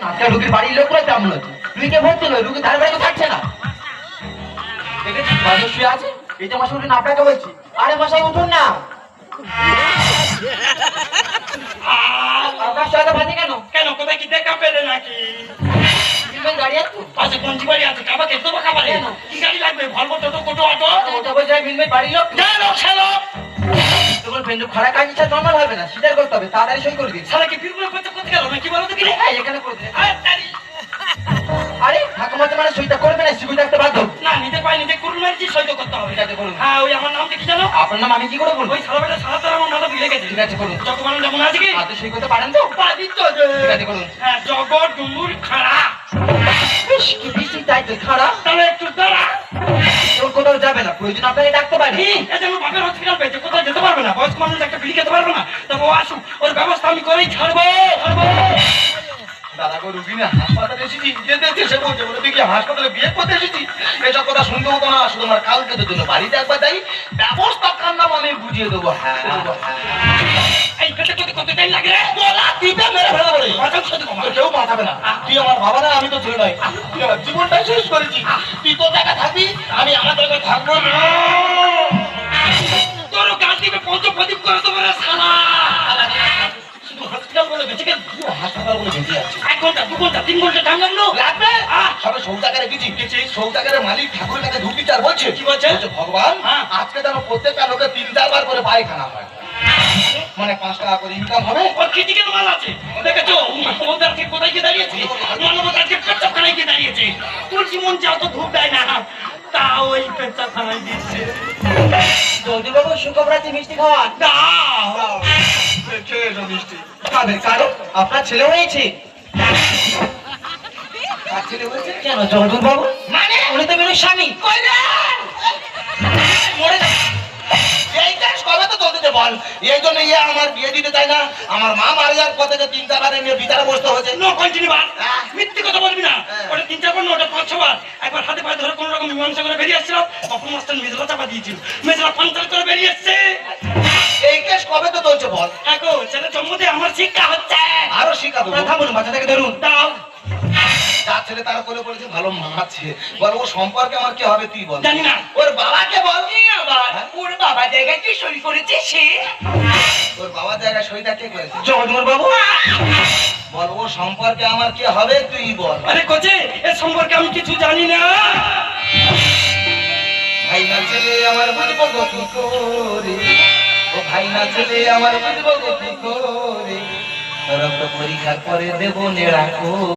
আজকে রুগীর বাড়ির লোকরা তেমন আছে, রুগীকে ভর্তি নয়, রুগী ধারে বাড়ি থাকছে না। দেখেছি মানুষ শুয়ে আছে, এই তো মাসে উঠুন, আপনাকে বলছি। আরে মশাই উঠুন না, আপনার সাথে ভাজি কেন? কেন কোথায় কি দেখা পেলে নাকি? গাড়ি আছে পাশে পঞ্চি বাড়ি আছে, খাবার খেতে দেবো খাবার। কি গাড়ি লাগবে? ভলভো, টোটো, টোটো, অটো? ওটা বলছে মিনবে বাড়ির লোক। যাই লোক ছেলো তখন ফেন্ডু খারাপ কাজ ইচ্ছা নর্মাল হবে না, স্বীকার করতে হবে, তাড়াতাড়ি সই করে দিন। শালা কি বিড়বিড় করতে করতে গেল নাকি বলো তো কি রে? এখানে করে দিন। তাড়ি। আরে ঠাকুমাতে মানে সইটা করবে না, সিকিউরিটি একটা বাধ্য। না নিতে পাই নিজে কুরুল মেরেছি, সই তো করতে হবে। ঠিক আছে করুন। হ্যাঁ ওই আমার নামটা কি জানো? আপনার নাম আমি কি করে বলবো? ওই শালাবেলা শালা তো আমার নামটা ভুলে গেছে। ঠিক আছে করুন। যত মানুষ যেমন আছে কি আপনি সই করতে পারেন তো? পারি তো। ঠিক আছে করুন। হ্যাঁ জগৎ ডুমুর খাড়া। বেশ কি বৃষ্টি তাই তো খারাপ। তাহলে একটু দাঁড়া। ওর কোথাও যাবে না, প্রয়োজন আপনাকে ডাকতে পারি। এই যেমন বাপের হসপিটাল পেয়েছে, কোথাও যেতে পারবে না, বয়স্ক মানুষ একটা বিড়ি খেতে পারবে না, তবে ও আসুক, ওর ব্যবস্থা আমি করেই ছাড়বো। দাদা গো, রুগী না হাসপাতালে এসেছি, যেতে সে বলছে বলে তুই কি হাসপাতালে বিয়ে করতে এসেছি? এসব কথা শুনতে হতো না, শুধু আমার কালকে তোর জন্য বাড়িতে একবার যাই, ব্যবস্থা কার নাম আমি বুঝিয়ে দেবো। হ্যাঁ এই পেটে তোকে কত টাইম লাগে রে? বলা টিপে মেরে ফেলা বলে বাঁচাও সাথে কমা। তোর কেউ বাঁচাবে না। তুই আমার বাবা না, আমি তো ছেলে নয়। তুই আমার জীবনটাই শেষ করেছি। তুই তোর জায়গায় থাকবি, আমি আমার জায়গায় থাকবো না। তোর গাল টিপে পঞ্চপ্রদীপ করে দেবো রে শালা। শুধু হসপিটাল বলে বেঁচে গেল, তুই হাসপাতাল বলে বেঁচে যাচ্ছে। 1 ঘন্টা 2 ঘন্টা 3 ঘন্টা টাইম লাগলো লাগবে? সবে শৌচাগারে গেছি, শৌচাগারের মালিক ঠাকুরের কাছে ঢুকতে চার বলছে। কি বলছে? ভগবান হ্যাঁ। আজকে যেন প্রত্যেকটা লোকের 3-4 বার করে পায়খানা হয়, মানে 5 টাকা করে ইনকাম হবে। ওর ক্রিটিক্যাল মাল আছে দেখেছো? ওদের আজকে কোথায় গিয়ে দাঁড়িয়েছে? মানবতা আজকে পেচ্ছাপখানায় গিয়ে দাঁড়িয়েছে। তুলসী মন যা তো ধূপ দেয় না, তা ওই পেচ্ছাপখানায় দিচ্ছে। চৌধুরীবাবু সুখবরাত্রি, মিষ্টি খাওয়ান। দাও। খেয়ে এসো মিষ্টি। খাবেন কারণ আপনার ছেলে হয়েছে। কার ছেলে হয়েছে? কেন চৌধুরীবাবু? মানে উনি তো মেয়ের স্বামী। কই রে? মরে যা। এই দেশ কবে তো চলতেছে বল? এই জন্য ইয়ে আমার বিয়ে দিতে চায় না। আমার মা মারা যাওয়ার পর থেকে 3-4 বার নিয়ে বিচারে বসতে হয়েছে। নো কন্টিনিউ বার। হ্যাঁ। মিথ্যে কথা বলবি না। হ্যাঁ। ওটা 3-4 বার না, ওটা 5-6 বার। একবার হাতে পায়ে ধরে কোন রকম মীমাংসা করে বেরিয়ে আসছিল, তখন মাস্টার মেজলা চাপা দিয়েছিল, মেজলা পাঞ্চার করে বেরিয়ে এসছে। এই কেস কবে তো চলছে বল? দেখো ছেলে জন্ম দিয়ে আমার শিক্ষা হচ্ছে। আরো শিখাবো। আপনারা থামুন, বাচ্চা থেকে ধরুন। দাও। যার ছেলে তার কোলে পড়েছে, ভালো মা আছে। বল ও সম্পর্কে আমার কি হবে তুই বল? জানি না। ওর বাবাকে বল। ওর বাবা জায়গায় কি সই করেছে সে? ওর বাবার জায়গায় সইটা কে করেছে? চৌধুরীবাবু বল ও সম্পর্কে আমার কি হবে তুই বল। আরে কোচে এ সম্পর্কে আমি কিছু জানি না। ভাই না ছেলে আমার বুঝবো গো কি করে, ও ভাই না ছেলে আমার বুঝবো গো কি করে, রক্ত পরীক্ষা করে দেবো নেড়া